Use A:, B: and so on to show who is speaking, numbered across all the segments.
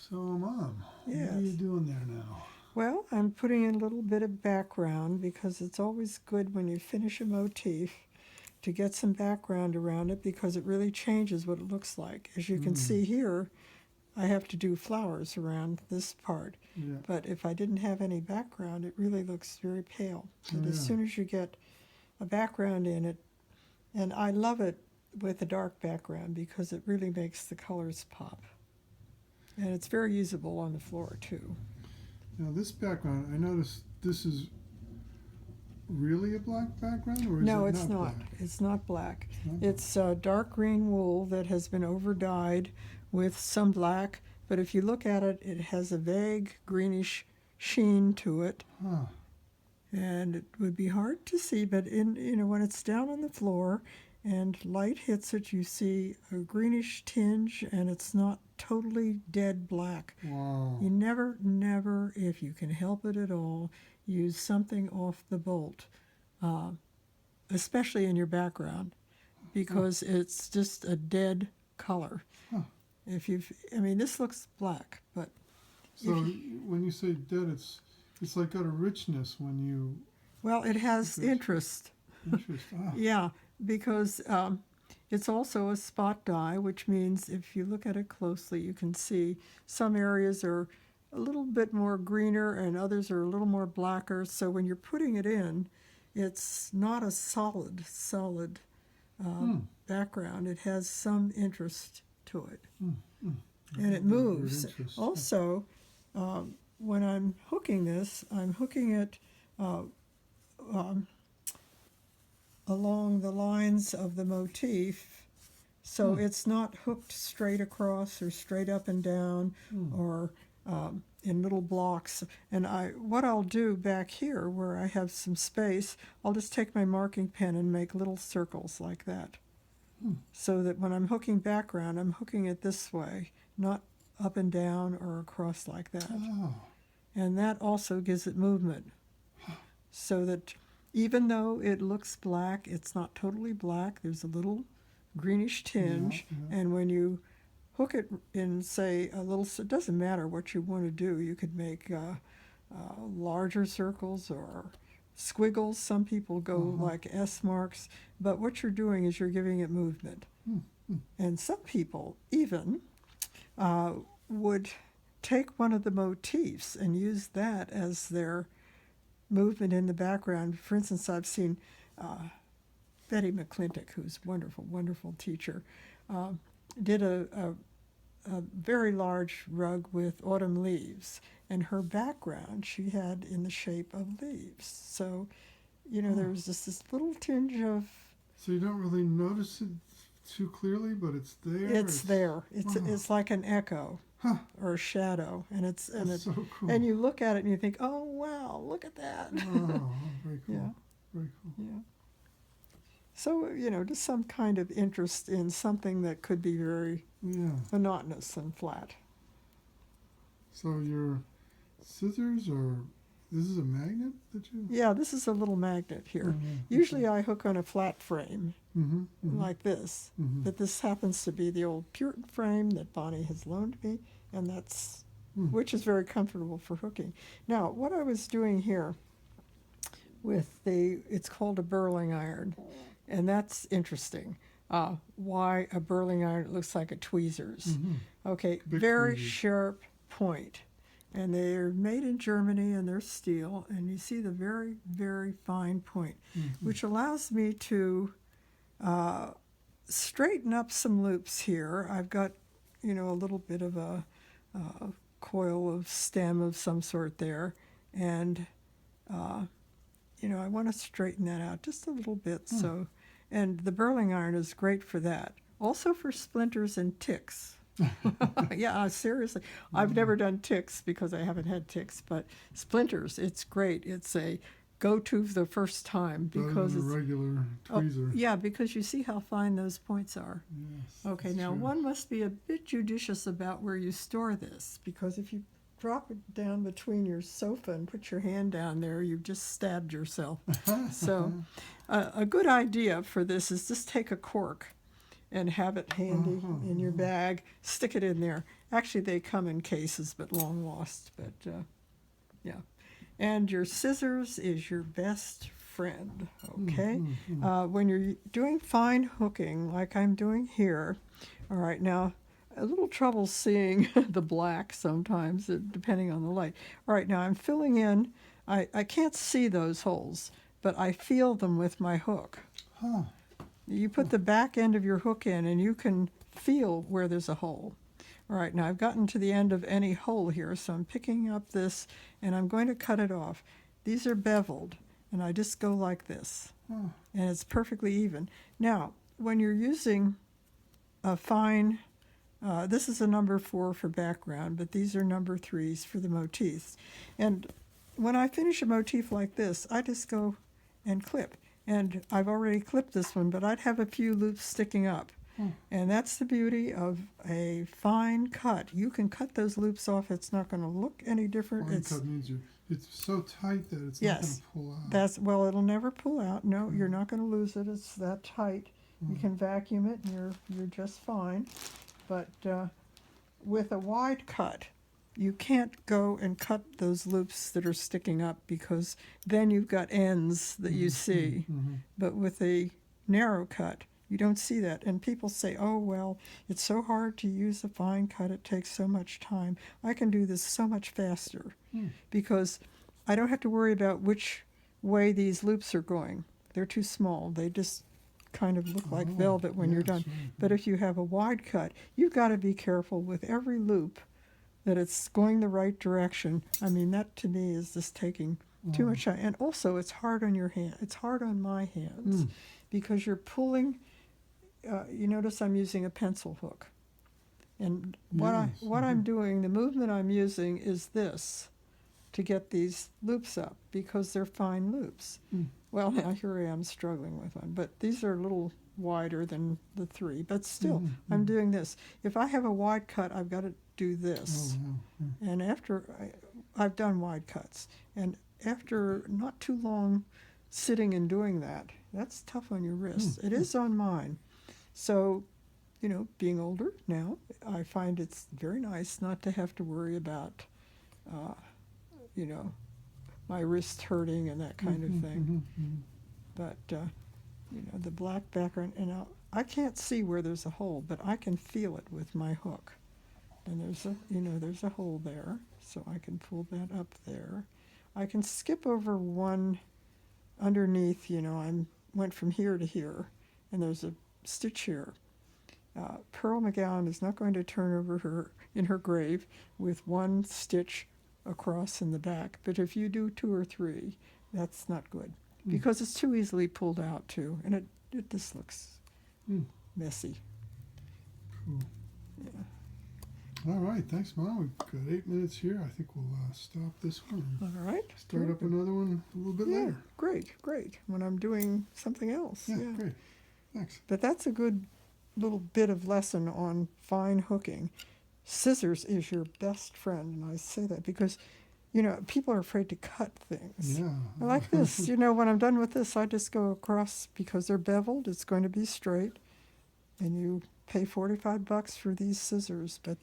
A: So, Mom, what
B: Yes.
A: are you doing there now?
B: Well, I'm putting in a little bit of background because it's always good when you finish a motif to get some background around it because it really changes what it looks like. As you can
A: Hmm.
B: see here, I have to do flowers around this part.
A: Yeah.
B: But if I didn't have any background, it really looks very pale. But
A: Oh,
B: as
A: yeah.
B: soon as you get a background in it, and I love it with a dark background because it really makes the colors pop. And it's very usable on the floor too.
A: Now, this background, I noticed this is really a black background, or is
B: No,
A: it
B: it's
A: not
B: not.
A: black?
B: It's not black.
A: It's not
B: It's dark green wool that has been overdyed with some black, but if you look at it, it has a vague greenish sheen to it,
A: black. Huh.
B: and it would be hard to see, but when it's down on the floor and light hits it, you see a greenish tinge, and it's not totally dead black.
A: Wow.
B: You never, if you can help it at all, use something off the bolt. Especially in your background, because it's just a dead color.
A: Huh.
B: This looks black, but
A: So, when you say dead, it's like got a richness when you
B: well, it has
A: Okay.
B: interest.
A: interest. Ah.
B: Yeah, because it's also a spot dye, which means if you look at it closely, you can see some areas are a little bit more greener and others are a little more blacker. So when you're putting it in, it's not a solid
A: Hmm.
B: background. It has some interest to it,
A: Hmm. Hmm.
B: and it
A: Word
B: moves.
A: interest.
B: Also, when I'm hooking this, I'm hooking it uh, um, along the lines of the motif, so it's not hooked straight across or straight up and down or in little blocks. And what I'll do back here where I have some space, I'll just take my marking pen and make little circles like that. So that when I'm hooking background, I'm hooking it this way, not up and down or across like that.
A: Oh.
B: And that also gives it movement. So that even though it looks black, it's not totally black. There's a little greenish tinge.
A: Yeah.
B: And when you hook it in, say, it doesn't matter what you want to do. You could make larger circles or squiggles. Some people go like S marks. But what you're doing is you're giving it movement. And some people even would take one of the motifs and use that as their movement in the background. For instance, I've seen Betty McClintock, who's a wonderful, wonderful teacher, did a very large rug with autumn leaves, and her background she had in the shape of leaves. So, there was just this little tinge of
A: So you don't really notice it too clearly, but it's there.
B: it's there. It's
A: Wow.
B: it's like an echo
A: Huh.
B: or a shadow, and
A: That's so cool.
B: and you look at it and you think, oh wow, look at that.
A: Oh, very cool.
B: Yeah.
A: Very cool.
B: Yeah. So, just some kind of interest in something that could be very
A: Yeah.
B: monotonous and flat.
A: So your scissors are. This is a magnet that you.
B: Yeah, this is a little magnet here. Usually I hook on a flat frame
A: Mm-hmm.
B: like this,
A: Mm-hmm.
B: but this happens to be the old Puritan frame that Bonnie has loaned me, and which is very comfortable for hooking. Now, what I was doing here with it's called a burling iron, and that's interesting. Why a burling iron? It looks like a tweezers.
A: Mm-hmm.
B: Okay,
A: Big
B: very
A: tweezers.
B: sharp point. And they're made in Germany and they're steel, and you see the very, very fine point, which allows me to straighten up some loops here. I've got, a little bit of a coil of stem of some sort there, and I want to straighten that out just a little bit. So, and the burling iron is great for that. Also for splinters and ticks. Yeah, seriously. I've never done ticks because I haven't had ticks, but splinters, it's great. It's a go-to the first time because
A: Better than a regular tweezer.
B: yeah, because you see how fine those points are.
A: Yes.
B: Okay,
A: that's
B: now
A: true.
B: one must be a bit judicious about where you store this, because if you drop it down between your sofa and put your hand down there, you've just stabbed yourself. So a good idea for this is just take a cork and have it handy in your bag. Stick it in there. Actually, they come in cases, but long lost. But yeah. And your scissors is your best friend, okay? When you're doing fine hooking, like I'm doing here, all right, now, a little trouble seeing the black sometimes, depending on the light. All right, now I'm filling in. I can't see those holes, but I feel them with my hook.
A: Huh.
B: You put the back end of your hook in, and you can feel where there's a hole. All right, now I've gotten to the end of any hole here, so I'm picking up this, and I'm going to cut it off. These are beveled, and I just go like this, and it's perfectly even. Now, when you're using a fine, this is a number 4 for background, but these are number 3s for the motifs. And when I finish a motif like this, I just go and clip. And I've already clipped this one, but I'd have a few loops sticking up. And that's the beauty of a fine cut. You can cut those loops off. It's not going to look any different.
A: Fine cut means it's so tight that it's not going to pull out.
B: Well, it'll never pull out. No, you're not going to lose it. It's that tight. You can vacuum it, and you're just fine. But with a wide cut, you can't go and cut those loops that are sticking up, because then you've got ends that you see. But with a narrow cut, you don't see that. And people say, oh, well, it's so hard to use a fine cut. It takes so much time. I can do this so much faster because I don't have to worry about which way these loops are going. They're too small. They just kind of look like velvet when you're done.
A: Right.
B: But if you have a wide cut, you've got to be careful with every loop that it's going the right direction. I mean, that to me is just taking too much time. And also, it's hard on your hand. It's hard on my hands because you're pulling. You notice I'm using a pencil hook. And what I'm doing, the movement I'm using is this to get these loops up because they're fine loops. Well, now here I am struggling with one, but these are a little wider than the 3, but still, I'm doing this. If I have a wide cut, I've got to do this. And after I've done wide cuts, and after not too long sitting and doing that, that's tough on your wrists. It is on mine. So, being older now, I find it's very nice not to have to worry about, my wrist hurting and that kind of thing. But, the black background, and I can't see where there's a hole, but I can feel it with my hook. And there's a hole there, so I can pull that up there. I can skip over one underneath, I went from here to here, and there's a stitch here. Pearl McGowan is not going to turn over in her grave with one stitch across in the back, but if you do 2 or 3, that's not good because it's too easily pulled out too, and it just looks messy.
A: Cool.
B: Yeah.
A: All right, thanks, Mom. We've got 8 minutes here. I think we'll stop this one and
B: All right.
A: start up another one a little bit later.
B: Great. When I'm doing something else.
A: Yeah, great. Thanks.
B: But that's a good little bit of lesson on fine hooking. Scissors is your best friend, and I say that because, people are afraid to cut things.
A: Yeah.
B: I like this. When I'm done with this, I just go across because they're beveled. It's going to be straight, and you pay $45 for these scissors, but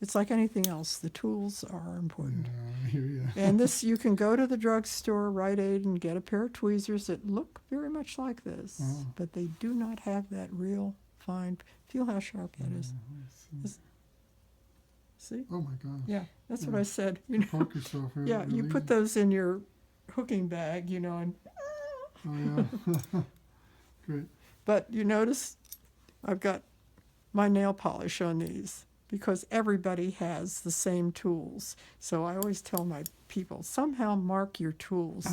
B: it's like anything else. The tools are important.
A: Yeah, I hear you.
B: And this, you can go to the drugstore, Rite Aid, and get a pair of tweezers that look very much like this, but they do not have that real fine. Feel how sharp that is. See?
A: Oh my gosh.
B: Yeah, that's what I said.
A: Poke yourself.
B: Yeah, you put those in your hooking bag, and.
A: Oh yeah. Great.
B: But you notice, I've got my nail polish on these because everybody has the same tools. So I always tell my people, somehow mark your tools.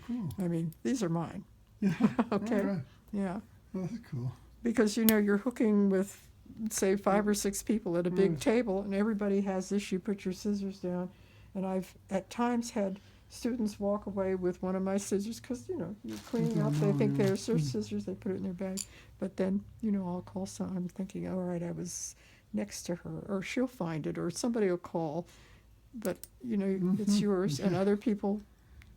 A: Cool.
B: I mean, these are mine.
A: Yeah.
B: Okay.
A: All right.
B: Yeah.
A: Well, that's cool.
B: Because, you're hooking with, say, 5 or 6 people at a big table, and everybody has this. You put your scissors down. And I've, at times, had students walk away with one of my scissors because, you're cleaning up. They think they're scissors. They put it in their bag. But then, I'll call someone. I'm thinking, all right, I was next to her. Or she'll find it. Or somebody will call. But, it's yours. And other people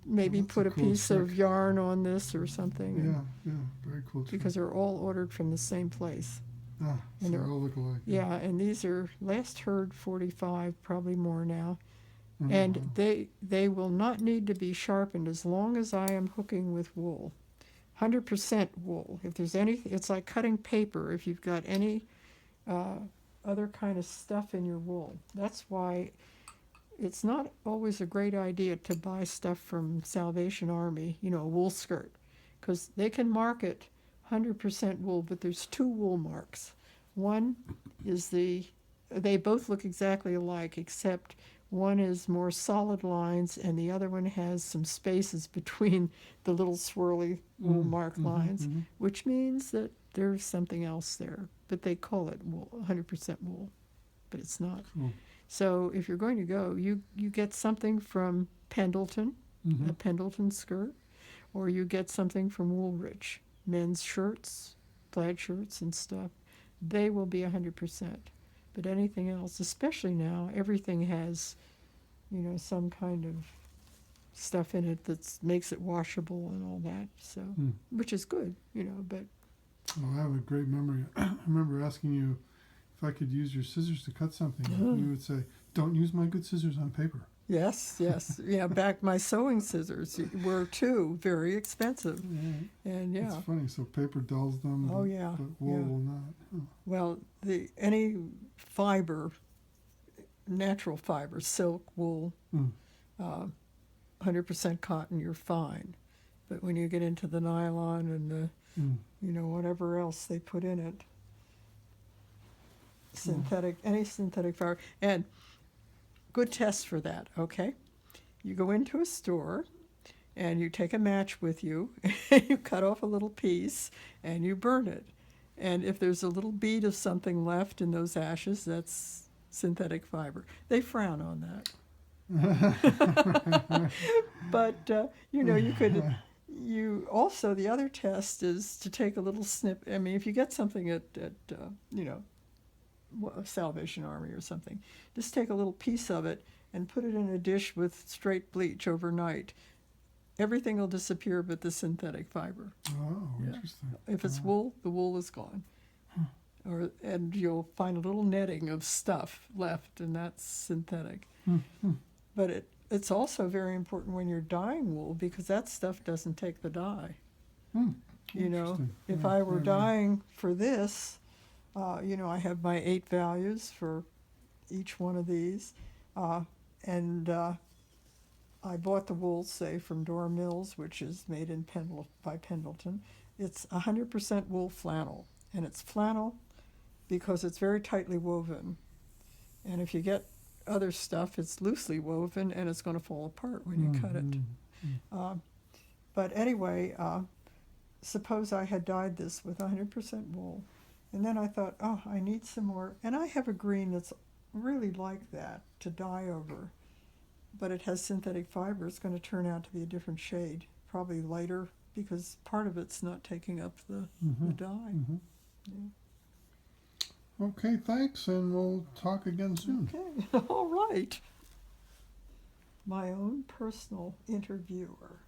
B: maybe
A: that's
B: put
A: a
B: a
A: cool
B: piece of
A: trick.
B: yarn on this or something.
A: Yeah, very cool.
B: Because they're all ordered from the same place.
A: Ah, so
B: And
A: they
B: they're-
A: all look alike.
B: Yeah, and these are last heard 45, probably more now.
A: Oh,
B: And
A: wow.
B: they will not need to be sharpened as long as I am hooking with wool. 100% wool. If there's any, it's like cutting paper if you've got any other kind of stuff in your wool. That's why it's not always a great idea to buy stuff from Salvation Army, you know, a wool skirt, because they can market 100% wool, but there's two wool marks. One is they both look exactly alike, except one is more solid lines and the other one has some spaces between the little swirly wool mark lines, which means that there's something else there. But they call it wool, 100% wool, but it's not.
A: Cool.
B: So if you're going to go, you get something from Pendleton,
A: Mm-hmm.
B: a Pendleton skirt, or you get something from Woolrich, men's shirts, plaid shirts and stuff. They will be 100%. But anything else, especially now, everything has, you know, some kind of stuff in it that makes it washable and all that. So, which is good, you know. But
A: Oh, I have a great memory. I remember asking you if I could use your scissors to cut something. And you would say, "Don't use my good scissors on paper."
B: yes, yeah. Back my sewing scissors were too very expensive, and yeah.
A: It's funny. So paper dulls them.
B: Oh,
A: but,
B: yeah,
A: But wool
B: yeah.
A: will not. Oh.
B: Well, any fiber, natural fiber, silk, wool,
A: Mm.
B: 100% cotton, you're fine. But when you get into the nylon and the, you know, whatever else they put in it, synthetic, any synthetic fiber, and good test for that. Okay, you go into a store and you take a match with you, and you cut off a little piece and you burn it. And if there's a little bead of something left in those ashes, that's synthetic fiber. They frown on that. But, you know, you also, the other test is to take a little snip. I mean, if you get something at you know, Salvation Army or something, just take a little piece of it and put it in a dish with straight bleach overnight. Everything will disappear but the synthetic fiber.
A: Oh,
B: Yeah.
A: interesting.
B: If it's wool, the wool is gone. And you'll find a little netting of stuff left, and that's synthetic. But it's also very important when you're dyeing wool, because that stuff doesn't take the dye. You know,
A: Interesting.
B: if
A: Yeah,
B: I were
A: yeah, yeah.
B: dyeing for this, you know, I have my 8 values for each one of these, and I bought the wool, say, from Dora Mills, which is made in by Pendleton. It's 100% wool flannel, and it's flannel because it's very tightly woven. And if you get other stuff, it's loosely woven, and it's going to fall apart when you cut it. But anyway, suppose I had dyed this with 100% wool, and then I thought, oh, I need some more. And I have a green that's really like that to dye over, but it has synthetic fiber. It's going to turn out to be a different shade, probably lighter, because part of it's not taking up the dye. Yeah.
A: Okay, thanks, and we'll talk again soon.
B: Okay, all right. My own personal interviewer.